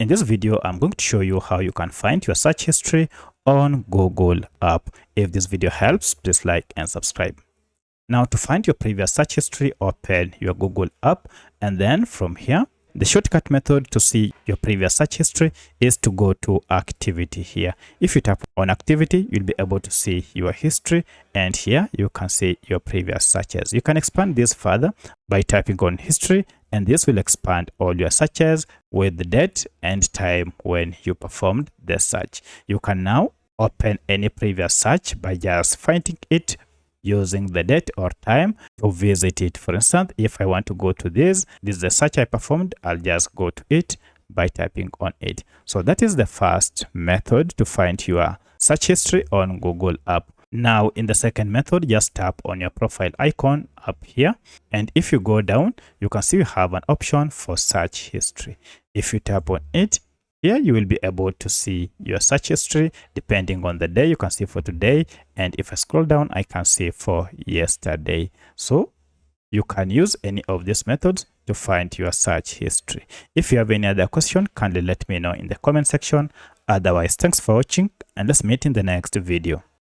In this video, I'm going to show you how you can find your search history on Google app. If this video helps, please like and subscribe. Now, to find your previous search history, open your Google app, and then from here, the shortcut method to see your previous search history is to go to activity here. If you tap on activity, you'll be able to see your history, and here you can see your previous searches. You can expand this further by tapping on history, and this will expand all your searches with the date and time when you performed the search. You can now open any previous search by just finding it using the date or time to visit it. For instance, if I want to go to this is the search I performed, I'll just go to it by tapping on it. So that is the first method to find your search history on Google app. Now, in the second method, just tap on your profile icon up here, and if you go down, you can see you have an option for search history. If you tap on it, here you will be able to see your search history depending on the day. You can see for today, and if I scroll down, I can see for yesterday. So you can use any of these methods to find your search history. If you have any other question, kindly let me know in the comment section. Otherwise, thanks for watching, and let's meet in the next video.